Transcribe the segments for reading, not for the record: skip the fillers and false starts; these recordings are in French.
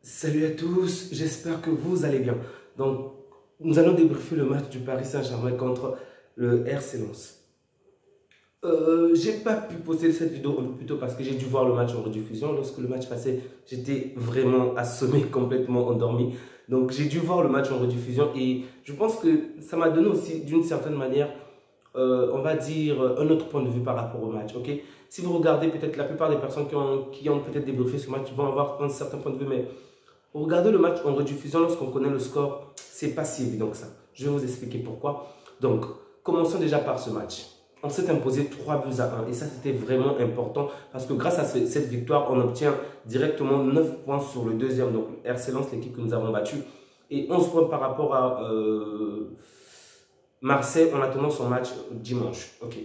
Salut à tous, j'espère que vous allez bien. Donc, nous allons débriefer le match du Paris Saint-Germain contre le RC Lens. J'ai pas pu poster cette vidéo un peu plus tôt parce que j'ai dû voir le match en rediffusion. Lorsque le match passait, j'étais vraiment assommé, complètement endormi. Donc, j'ai dû voir le match en rediffusion et je pense que ça m'a donné aussi, d'une certaine manière, on va dire, un autre point de vue par rapport au match. Ok, si vous regardez, peut-être la plupart des personnes qui ont peut-être débriefé ce match vont avoir un certain point de vue, mais regardez le match en rediffusion lorsqu'on connaît le score, c'est pas si évident que ça. Je vais vous expliquer pourquoi. Donc, commençons déjà par ce match. On s'est imposé 3-1 et ça c'était vraiment important parce que grâce à cette victoire, on obtient directement 9 points sur le deuxième, donc RC Lens, l'équipe que nous avons battue, et 11 points par rapport à Marseille en attendant son match dimanche. Ok.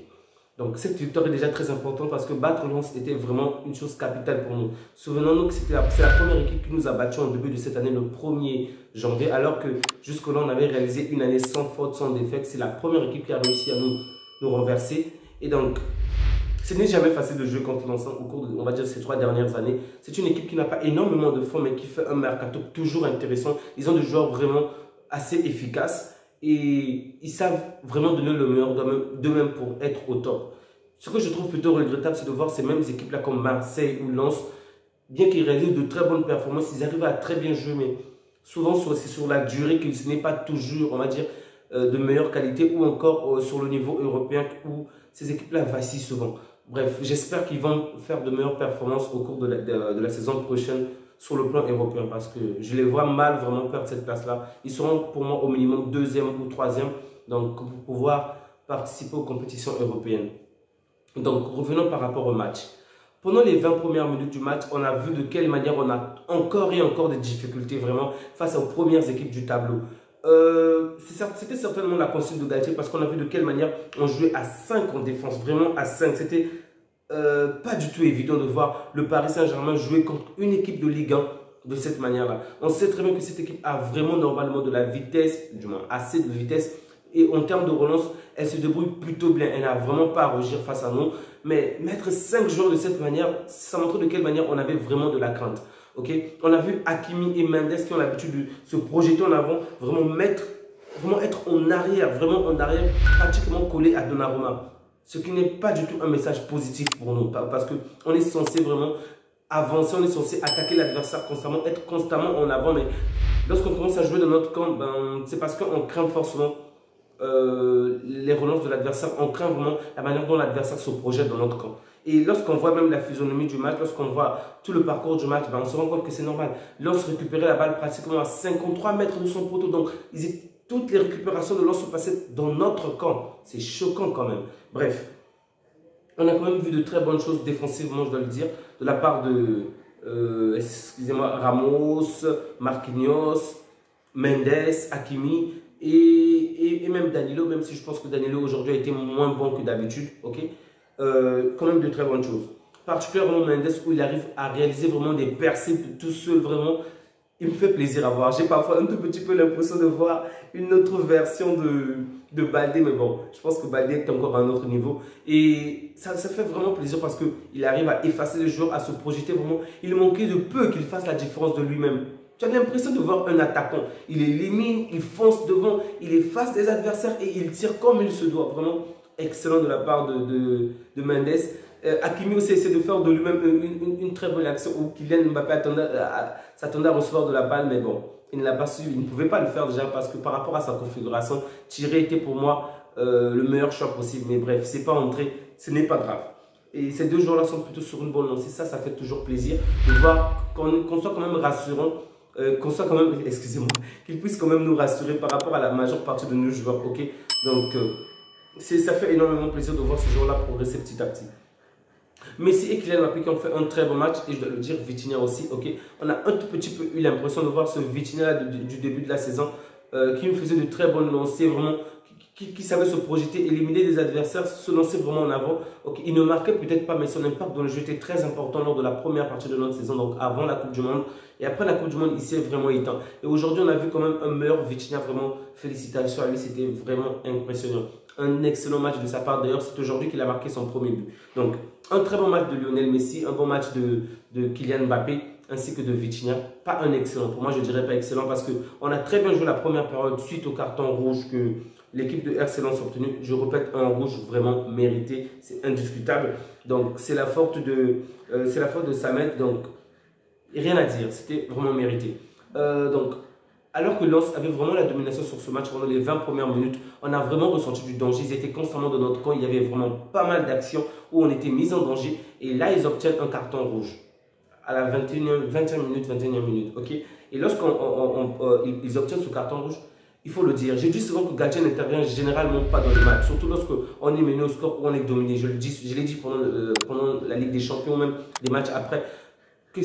Donc cette victoire est déjà très importante parce que battre Lens était vraiment une chose capitale pour nous. Souvenons-nous que c'est la première équipe qui nous a battus en début de cette année, le 1er janvier, alors que jusque-là on avait réalisé une année sans faute, sans défaite. C'est la première équipe qui a réussi à nous renverser. Et donc, ce n'est jamais facile de jouer contre Lens au cours de, on va dire, ces 3 dernières années. C'est une équipe qui n'a pas énormément de fonds, mais qui fait un mercato toujours intéressant. Ils ont des joueurs vraiment assez efficaces. Et ils savent vraiment donner le meilleur d'eux-mêmes pour être au top. Ce que je trouve plutôt regrettable, c'est de voir ces mêmes équipes-là comme Marseille ou Lens, bien qu'ils réalisent de très bonnes performances, ils arrivent à très bien jouer, mais souvent c'est sur la durée que ce n'est pas toujours, on va dire, de meilleure qualité, ou encore sur le niveau européen où ces équipes-là vacillent souvent. Bref, j'espère qu'ils vont faire de meilleures performances au cours de la saison prochaine sur le plan européen, parce que je les vois mal vraiment perdre cette place-là. Ils seront pour moi au minimum 2e ou 3e, donc pour pouvoir participer aux compétitions européennes. Donc revenons par rapport au match. Pendant les 20 premières minutes du match, on a vu de quelle manière on a encore et encore des difficultés vraiment face aux premières équipes du tableau. C'était certainement la consigne de Galtier parce qu'on a vu de quelle manière on jouait à 5 en défense, vraiment à 5. C'était pas du tout évident de voir le Paris Saint-Germain jouer contre une équipe de Ligue 1 de cette manière-là. On sait très bien que cette équipe a vraiment normalement de la vitesse, du moins assez de vitesse, et en termes de relance, elle se débrouille plutôt bien. Elle n'a vraiment pas à rougir face à nous. Mais mettre 5 joueurs de cette manière, ça montre de quelle manière on avait vraiment de la crainte. Okay? On a vu Hakimi et Mendes qui ont l'habitude de se projeter en avant, vraiment être en arrière, pratiquement collé à Donnarumma. Ce qui n'est pas du tout un message positif pour nous, parce qu'on est censé vraiment avancer, on est censé attaquer l'adversaire constamment, être constamment en avant. Mais lorsqu'on commence à jouer dans notre camp, c'est parce qu'on craint forcément les relances de l'adversaire, on craint vraiment la manière dont l'adversaire se projette dans notre camp. Et lorsqu'on voit même la physionomie du match, lorsqu'on voit tout le parcours du match, on se rend compte que c'est normal. Lens récupérait la balle pratiquement à 53 mètres de son poteau, donc toutes les récupérations de Lens sont passées dans notre camp. C'est choquant quand même. Bref, on a quand même vu de très bonnes choses défensivement, je dois le dire, de la part de excusez-moi, Ramos, Marquinhos, Mendes, Hakimi et même Danilo, même si je pense que Danilo aujourd'hui a été moins bon que d'habitude, ok, quand même de très bonnes choses. Particulièrement Mendes, où il arrive à réaliser vraiment des percées tout seul, vraiment, il me fait plaisir à voir. J'ai parfois un tout petit peu l'impression de voir une autre version de Baldé, mais bon, je pense que Baldé est encore à un autre niveau. Et ça fait vraiment plaisir parce qu'il arrive à effacer les joueurs, à se projeter vraiment. Il manquait de peu qu'il fasse la différence de lui-même. Tu as l'impression de voir un attaquant. Il élimine, il fonce devant, il efface les adversaires et il tire comme il se doit. Vraiment excellent de la part de Mendes. Hakimi aussi essaie de faire de lui-même une très bonne action où Kylian Mbappé s'attendait à recevoir de la balle, mais bon, il ne l'a pas su. Il ne pouvait pas le faire déjà parce que par rapport à sa configuration, tirer était pour moi le meilleur choix possible. Mais bref, c'est pas entré, ce n'est pas grave. Et ces deux joueurs-là sont plutôt sur une bonne lancée. Ça fait toujours plaisir de voir qu'on soit quand même rassurant. Qu'on soit quand même, excusez-moi, qu'ils puissent quand même nous rassurer par rapport à la majeure partie de nos joueurs, ok. Donc, ça fait énormément plaisir de voir ces joueurs-là progresser petit à petit. Messi et Kylian Mbappé qui ont fait un très bon match, et je dois le dire, Vitinha aussi, ok. On a un tout petit peu eu l'impression de voir ce Vitinha du début de la saison, qui nous faisait de très bonnes lancées, vraiment, qui savait se projeter, éliminer des adversaires, se lancer vraiment en avant. Okay. Il ne marquait peut-être pas, mais son impact dans le jeu était très important lors de la première partie de notre saison, donc avant la Coupe du Monde. Et après la Coupe du Monde, il s'est vraiment éteint. Et aujourd'hui, on a vu quand même un meilleur Vitinha, vraiment, félicitations à lui, c'était vraiment impressionnant. Un excellent match de sa part, d'ailleurs, c'est aujourd'hui qu'il a marqué son premier but. Donc, un très bon match de Lionel Messi, un bon match de Kylian Mbappé. ainsi que de Vitinha. Pas un excellent, pour moi je dirais pas excellent parce qu'on a très bien joué la première période suite au carton rouge que l'équipe de RC Lens a obtenu. Je répète, un rouge vraiment mérité, c'est indiscutable. Donc c'est la faute de Samet, donc rien à dire, c'était vraiment mérité. Donc alors que Lens avait vraiment la domination sur ce match pendant les 20 premières minutes, on a vraiment ressenti du danger. Ils étaient constamment dans notre camp. Il y avait vraiment pas mal d'actions où on était mis en danger. Et là, ils obtiennent un carton rouge à la 21e minute. Okay. Et lorsqu'ils obtiennent ce carton rouge, il faut le dire, j'ai dit souvent que Galtier n'intervient généralement pas dans le match, surtout lorsqu'on est mené au score ou on est dominé. Je l'ai dit pendant la Ligue des Champions, même des matchs après, qu'il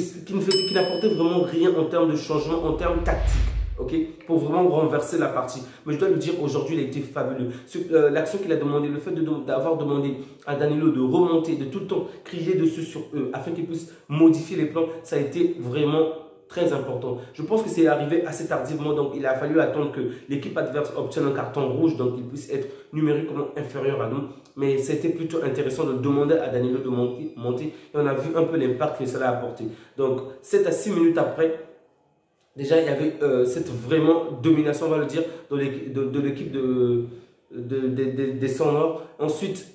n'apportait vraiment rien en termes de changement, en termes tactiques. Okay, pour vraiment renverser la partie. Mais je dois le dire, aujourd'hui, il a été fabuleux. L'action qu'il a demandé, le fait d'avoir demandé à Danilo de remonter, de tout le temps crier dessus sur eux, afin qu'ils puissent modifier les plans, ça a été vraiment très important. Je pense que c'est arrivé assez tardivement, donc il a fallu attendre que l'équipe adverse obtienne un carton rouge, donc il puisse être numériquement inférieur à nous. Mais c'était plutôt intéressant de demander à Danilo de monter, et on a vu un peu l'impact que cela a apporté. Donc 7 à 6 minutes après, déjà, il y avait cette vraiment domination, on va le dire, de l'équipe des Sonores. Ensuite,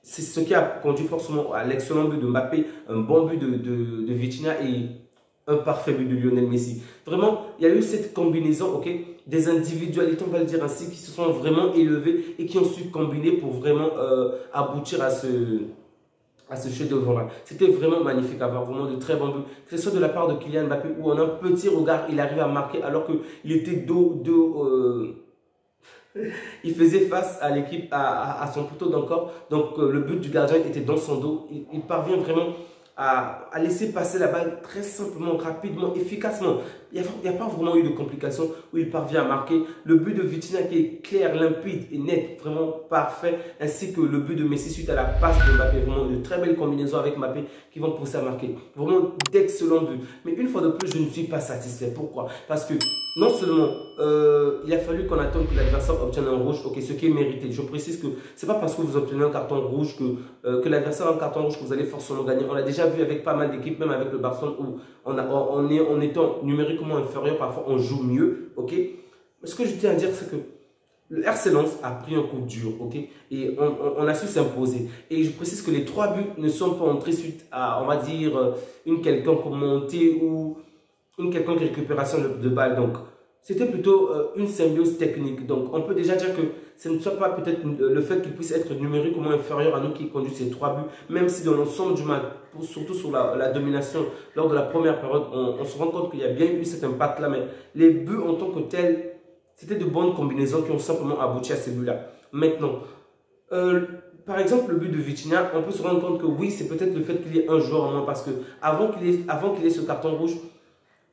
c'est ce qui a conduit forcément à l'excellent but de Mbappé, un bon but de Vitinha et un parfait but de Lionel Messi. Vraiment, il y a eu cette combinaison, ok, des individualités, on va le dire ainsi, qui se sont vraiment élevées et qui ont su combiner pour vraiment aboutir à ce chef-d'œuvre-là. C'était vraiment magnifique à voir, vraiment de très bons buts. Que ce soit de la part de Kylian Mbappé où en un petit regard, il arrive à marquer alors qu'il était il faisait face à l'équipe, à son poteau d'encore. Donc le but du gardien était dans son dos. Il parvient vraiment à laisser passer la balle très simplement, rapidement, efficacement. Il n'y a pas vraiment eu de complications où il parvient à marquer. Le but de Vitinha qui est clair, limpide et net, vraiment parfait, ainsi que le but de Messi suite à la passe de Mbappé. Vraiment de très belles combinaisons avec Mbappé qui vont pousser à marquer. Vraiment d'excellents buts. Mais une fois de plus, je ne suis pas satisfait. Pourquoi? Parce que non seulement il a fallu qu'on attende que l'adversaire obtienne un rouge, ok, ce qui est mérité. Je précise que ce n'est pas parce que vous obtenez un carton rouge que l'adversaire a un carton rouge que vous allez forcément gagner. On l'a déjà vu avec pas mal d'équipes, même avec le Barcelone, où en étant numériquement inférieur, parfois on joue mieux, ok. Mais ce que je tiens à dire, c'est que le RC Lens a pris un coup dur, ok, et on a su s'imposer. Et je précise que les 3 buts ne sont pas entrés suite à, on va dire, une quelconque montée ou une quelconque récupération de balle. Donc, c'était plutôt une symbiose technique. Donc, on peut déjà dire que ce ne soit pas peut-être le fait qu'il puisse être numériquement inférieur à nous qui conduit ces 3 buts, même si dans l'ensemble du match, surtout sur la domination lors de la première période, on se rend compte qu'il y a bien eu cet impact-là. Mais les buts en tant que tels, c'était de bonnes combinaisons qui ont simplement abouti à ces buts-là. Maintenant, par exemple, le but de Vitinha, on peut se rendre compte que oui, c'est peut-être le fait qu'il y ait un joueur en moins, parce que avant qu'il ait ce carton rouge,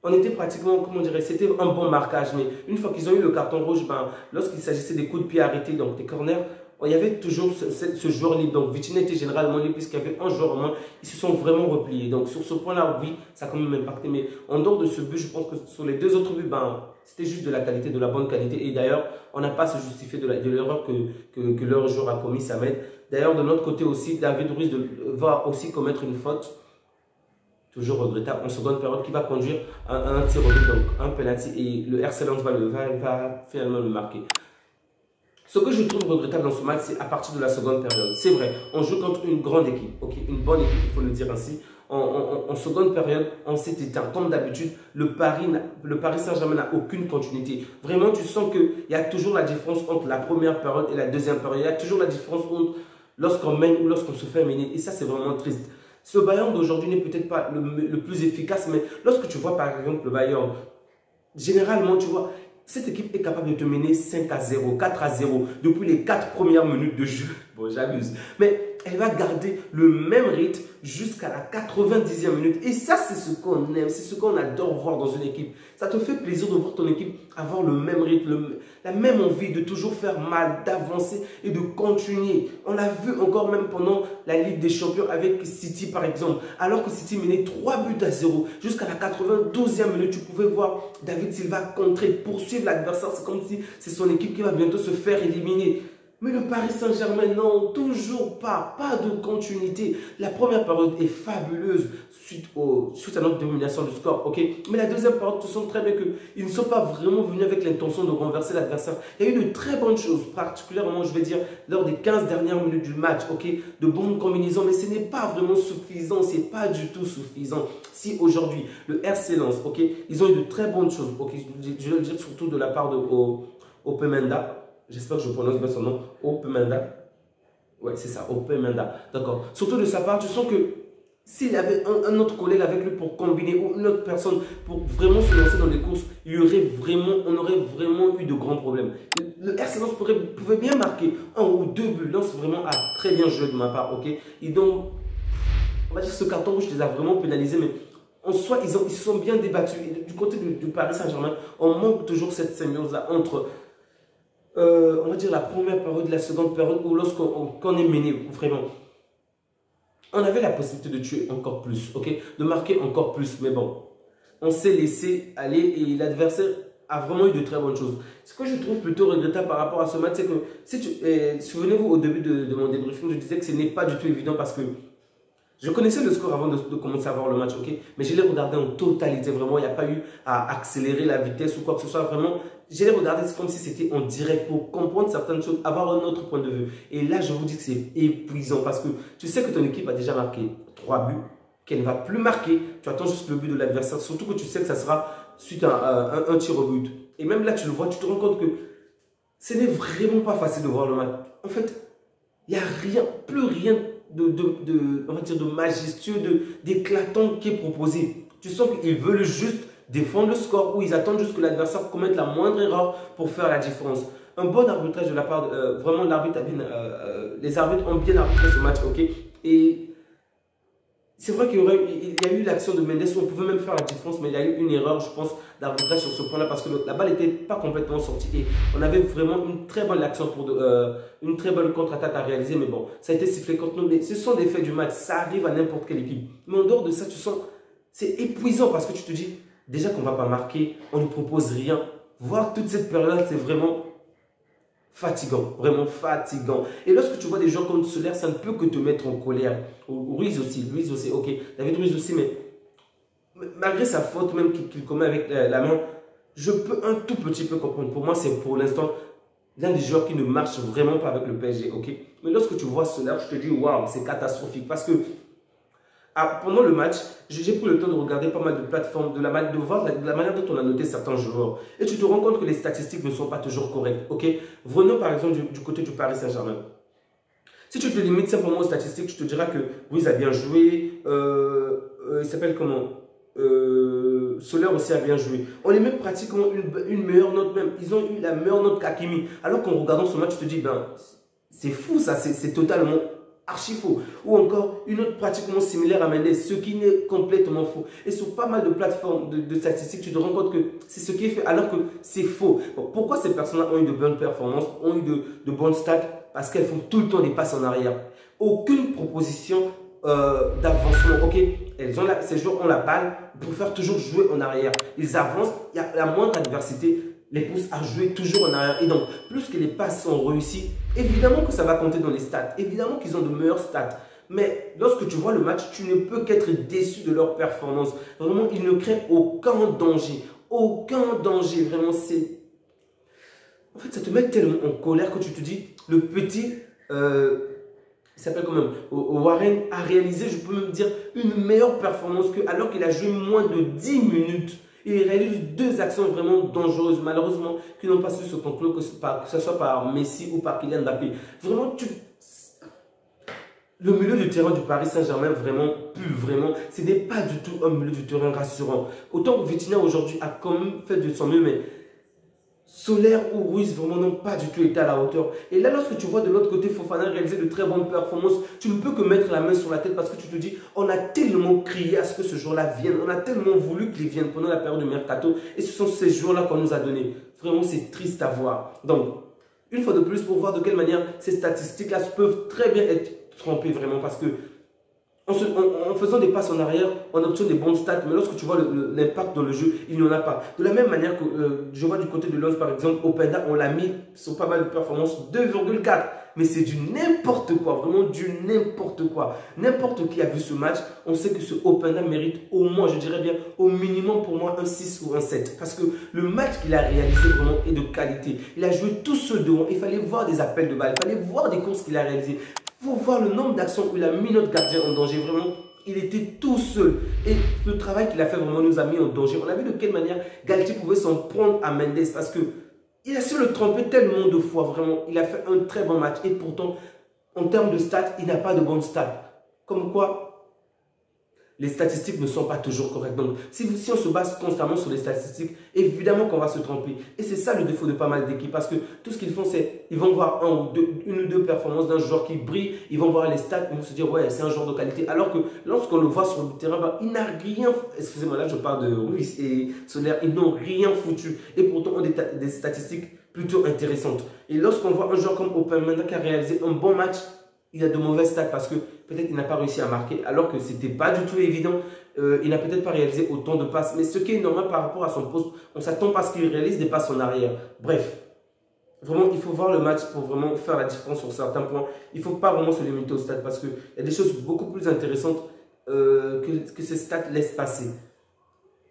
on était pratiquement, comment dirais, c'était un bon marquage. Mais une fois qu'ils ont eu le carton rouge, ben, lorsqu'il s'agissait des coups de pied arrêtés, donc des corners, il y avait toujours ce joueur libre. Donc Vitinha était généralement libre puisqu'il y avait un joueur en moins. Ils se sont vraiment repliés. Donc sur ce point-là, oui, ça a quand même impacté. Mais en dehors de ce but, je pense que sur les 2 autres buts, ben, c'était juste de la qualité, de la bonne qualité. Et d'ailleurs, on n'a pas à se justifier de l'erreur que leur joueur a commis, ça m'aide. D'ailleurs, de notre côté aussi, David Ruiz va aussi commettre une faute. Toujours regrettable, en seconde période, qui va conduire à un tir au but, donc un penalty, et le RC Lens va finalement le marquer. Ce que je trouve regrettable dans ce match, c'est à partir de la seconde période. C'est vrai, on joue contre une grande équipe, okay, une bonne équipe, il faut le dire ainsi. En seconde période, on s'est éteint. Comme d'habitude, le Paris Saint-Germain n'a aucune continuité. Vraiment, tu sens qu'il y a toujours la différence entre la première période et la deuxième période. Il y a toujours la différence entre lorsqu'on mène ou lorsqu'on se fait mener. Et ça, c'est vraiment triste. Ce Bayern d'aujourd'hui n'est peut-être pas le plus efficace, mais lorsque tu vois par exemple le Bayern, généralement, tu vois, cette équipe est capable de te mener 5 à 0, 4 à 0 depuis les 4 premières minutes de jeu. Bon, j'abuse. Mais elle va garder le même rythme jusqu'à la 90e minute. Et ça, c'est ce qu'on aime, c'est ce qu'on adore voir dans une équipe. Ça te fait plaisir de voir ton équipe avoir le même rythme, la même envie de toujours faire mal, d'avancer et de continuer. On l'a vu encore même pendant la Ligue des Champions avec City par exemple. Alors que City menait 3 buts à 0 jusqu'à la 92e minute, tu pouvais voir David Silva contrer, poursuivre l'adversaire. C'est comme si c'est son équipe qui va bientôt se faire éliminer. Mais le Paris Saint-Germain, non, toujours pas. Pas de continuité. La première période est fabuleuse suite à notre domination du score, ok? Mais la deuxième période, tu sens très bien qu'ils ne sont pas vraiment venus avec l'intention de renverser l'adversaire. Il y a eu de très bonnes choses, particulièrement, je vais dire, lors des 15 dernières minutes du match, ok? De bonnes combinaisons, mais ce n'est pas vraiment suffisant. C'est pas du tout suffisant. Si aujourd'hui, le RC Lens, ok? Ils ont eu de très bonnes choses, ok? Je vais le dire surtout de la part de Opemenda. J'espère que je prononce bien son nom. Opemenda. Ouais, c'est ça, Opemenda. D'accord. Surtout de sa part, tu sens que s'il y avait un autre collègue avec lui pour combiner ou une autre personne pour vraiment se lancer dans les courses, on aurait vraiment eu de grands problèmes. Le RC Lens pouvait bien marquer un ou deux buts. Lens vraiment a très bien joué de ma part, ok? Et donc, on va dire que ce carton rouge les a vraiment pénalisés, mais en soi, ils se sont bien débattus. Et du côté du Paris Saint-Germain, on manque toujours cette symbiose-là entre on va dire la première période, la seconde période, ou lorsqu'on est mené, vraiment. On avait la possibilité de tuer encore plus, ok? De marquer encore plus, mais bon, on s'est laissé aller et l'adversaire a vraiment eu de très bonnes choses. Ce que je trouve plutôt regrettable par rapport à ce match, c'est que, souvenez-vous, au début de mon débriefing, je disais que ce n'est pas du tout évident parce que je connaissais le score avant de commencer à voir le match, ok? Mais je l'ai regardé en totalité, vraiment. Il n'y a pas eu à accélérer la vitesse ou quoi que ce soit. Vraiment, je l'ai regardé comme si c'était en direct pour comprendre certaines choses, avoir un autre point de vue. Et là, je vous dis que c'est épuisant parce que tu sais que ton équipe a déjà marqué 3 buts, qu'elle ne va plus marquer. Tu attends juste le but de l'adversaire, surtout que tu sais que ça sera suite à un tir au but. Et même là, tu le vois, tu te rends compte que ce n'est vraiment pas facile de voir le match. En fait, il n'y a rien, plus rien on va dire de majestueux, d'éclatant qui est proposé. Tu sens qu'ils veulent juste défendre le score ou ils attendent juste que l'adversaire commette la moindre erreur pour faire la différence. Un bon arbitrage de la part, vraiment l'arbitre les arbitres ont bien arbitré ce match, ok? Et c'est vrai qu'il y a eu l'action de Mendes où on pouvait même faire la différence, mais il y a eu une erreur, je pense, d'arbitrage sur ce point-là parce que la balle n'était pas complètement sortie et on avait vraiment une très bonne action une très bonne contre-attaque à réaliser, mais bon, ça a été sifflé contre nous. Ce sont des faits du match, ça arrive à n'importe quelle équipe. Mais en dehors de ça, tu sens, c'est épuisant parce que tu te dis, déjà qu'on ne va pas marquer, on ne propose rien. Voir toute cette période, c'est vraiment fatigant, vraiment fatigant. Et lorsque tu vois des gens comme Soler, ça ne peut que te mettre en colère. Ruiz aussi, ok. David Ruiz aussi, mais malgré sa faute même qu'il commet avec la main, je peux un tout petit peu comprendre. Pour moi, c'est pour l'instant l'un des joueurs qui ne marche vraiment pas avec le PSG, ok. Mais lorsque tu vois Soler, je te dis, waouh, c'est catastrophique. Parce que pendant le match, j'ai pris le temps de regarder pas mal de plateformes, de voir la manière dont on a noté certains joueurs. Et tu te rends compte que les statistiques ne sont pas toujours correctes, ok. Venons par exemple du côté du Paris Saint-Germain. Si tu te limites simplement aux statistiques, tu te diras que Ruiz a bien joué, il s'appelle comment Soler aussi a bien joué. On les met pratiquement une meilleure note même. Ils ont eu la meilleure note qu'Hakimi. Alors qu'en regardant ce match, tu te dis, ben, c'est fou ça, c'est totalement archi faux. Ou encore une autre pratiquement similaire à Mendes, ce qui n'est complètement faux. Et sur pas mal de plateformes de statistiques, tu te rends compte que c'est ce qui est fait alors que c'est faux. Bon, pourquoi ces personnes-là ont eu de bonnes performances, ont eu de bonnes stats? Parce qu'elles font tout le temps des passes en arrière. Aucune proposition d'avancement. Ok, ces joueurs ont la balle pour faire toujours jouer en arrière. Ils avancent, il y a la moindre adversité les pousse à jouer toujours en arrière. Et donc, plus que les passes sont réussies, évidemment que ça va compter dans les stats. Évidemment qu'ils ont de meilleures stats. Mais lorsque tu vois le match, tu ne peux qu'être déçu de leur performance. Vraiment, ils ne créent aucun danger. Aucun danger. Vraiment, c'est... En fait, ça te met tellement en colère que tu te dis, le petit... il s'appelle quand même Warren a réalisé, je peux même dire, une meilleure performance que alors qu'il a joué moins de 10 minutes. Il réalise 2 actions vraiment dangereuses, malheureusement, qui n'ont pas su se conclure, que ce soit par Messi ou par Kylian Mbappé. Vraiment, le milieu du terrain du Paris Saint-Germain, vraiment, ce n'est pas du tout un milieu du terrain rassurant. Autant que Vitinha aujourd'hui a quand même fait de son mieux, mais Soler ou Ruiz vraiment n'ont pas du tout été à la hauteur. Et là, lorsque tu vois de l'autre côté Fofana réaliser de très bonnes performances, tu ne peux que mettre la main sur la tête parce que tu te dis, on a tellement crié à ce que ce jour-là vienne, on a tellement voulu qu'il vienne pendant la période de Mercato et ce sont ces jours-là qu'on nous a donnés. Vraiment, c'est triste à voir. Donc, une fois de plus, pour voir de quelle manière ces statistiques-là peuvent très bien être trompées vraiment parce que en faisant des passes en arrière, on obtient des bons stats, mais lorsque tu vois l'impact dans le jeu, il n'y en a pas. De la même manière que je vois du côté de Lens, par exemple, Openda, on l'a mis sur pas mal de performances, 2,4. Mais c'est du n'importe quoi, vraiment du n'importe quoi. N'importe qui a vu ce match, on sait que ce Openda mérite au moins, je dirais bien, au minimum pour moi un 6 ou un 7. Parce que le match qu'il a réalisé vraiment est de qualité. Il a joué tout seul devant, il fallait voir des appels de balles, il fallait voir des courses qu'il a réalisées. Il faut voir le nombre d'actions où il a mis notre gardien en danger, vraiment. Il était tout seul. Et le travail qu'il a fait vraiment nous a mis en danger. On a vu de quelle manière Galtier pouvait s'en prendre à Mendes parce que il a su le tromper tellement de fois, vraiment. Il a fait un très bon match. Et pourtant, en termes de stats, il n'a pas de bonnes stats. Comme quoi, les statistiques ne sont pas toujours correctes. Donc, si on se base constamment sur les statistiques, évidemment qu'on va se tromper. Et c'est ça le défaut de pas mal d'équipes. Parce que tout ce qu'ils font, c'est ils vont voir une ou deux performances d'un joueur qui brille. Ils vont voir les stats, ils vont se dire, ouais, c'est un joueur de qualité. Alors que lorsqu'on le voit sur le terrain, bah, il n'a rien. Excusez-moi, là, je parle de Ruiz et Solaire. Ils n'ont rien foutu. Et pourtant, on a des statistiques plutôt intéressantes. Et lorsqu'on voit un joueur comme Openda qui a réalisé un bon match, il a de mauvais stats parce que peut-être il n'a pas réussi à marquer alors que ce n'était pas du tout évident. Il n'a peut-être pas réalisé autant de passes. Mais ce qui est normal par rapport à son poste, on s'attend pas à ce qu'il réalise des passes en arrière. Bref, vraiment, il faut voir le match pour vraiment faire la différence sur certains points. Il ne faut pas vraiment se limiter au stade parce qu'il y a des choses beaucoup plus intéressantes que ces stats laissent passer.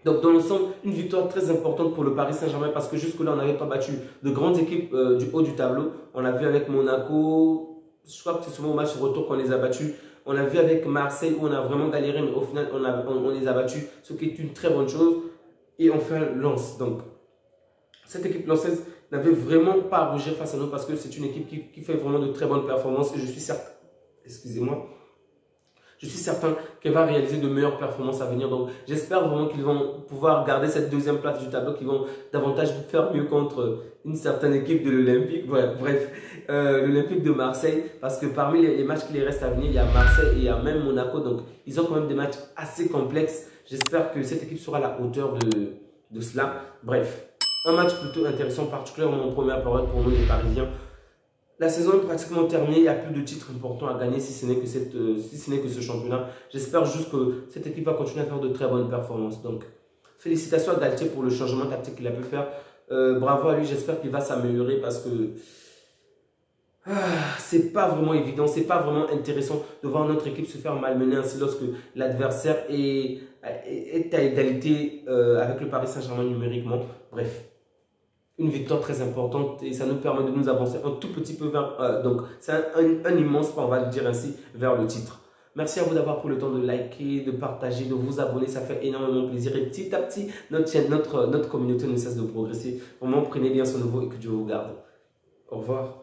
Donc, dans l'ensemble, une victoire très importante pour le Paris Saint-Germain parce que jusque-là, on n'avait pas battu de grandes équipes du haut du tableau. On l'a vu avec Monaco. Je crois que c'est souvent au match retour qu'on les a battus. On l'a vu avec Marseille où on a vraiment galéré, mais au final, on les a battus, ce qui est une très bonne chose. Et enfin, Lens. Donc, cette équipe lançaise n'avait vraiment pas à rougir face à nous parce que c'est une équipe qui fait vraiment de très bonnes performances. Et je suis certain, excusez-moi, je suis certain qu'elle va réaliser de meilleures performances à venir. Donc, j'espère vraiment qu'ils vont pouvoir garder cette deuxième place du tableau, qu'ils vont davantage faire mieux contre une certaine équipe de l'Olympique. Bref, l'Olympique de Marseille. Parce que parmi les matchs qui les restent à venir, il y a Marseille et il y a même Monaco. Donc, ils ont quand même des matchs assez complexes. J'espère que cette équipe sera à la hauteur de cela. Bref, un match plutôt intéressant, particulièrement en première période pour nous les Parisiens. La saison est pratiquement terminée, il n'y a plus de titres importants à gagner si ce n'est que ce championnat. J'espère juste que cette équipe va continuer à faire de très bonnes performances. Donc, félicitations à Galtier pour le changement tactique qu'il a pu faire. Bravo à lui, j'espère qu'il va s'améliorer parce que c'est pas vraiment évident, c'est pas vraiment intéressant de voir notre équipe se faire malmener ainsi lorsque l'adversaire est à égalité avec le Paris Saint-Germain numériquement. Bref. Une victoire très importante et ça nous permet de nous avancer un tout petit peu vers, donc c'est un immense pas, on va le dire ainsi, vers le titre. Merci à vous d'avoir pris le temps de liker, de partager, de vous abonner, ça fait énormément plaisir et petit à petit, notre communauté ne cesse de progresser. Vraiment, prenez bien soin de vous et que Dieu vous garde. Au revoir.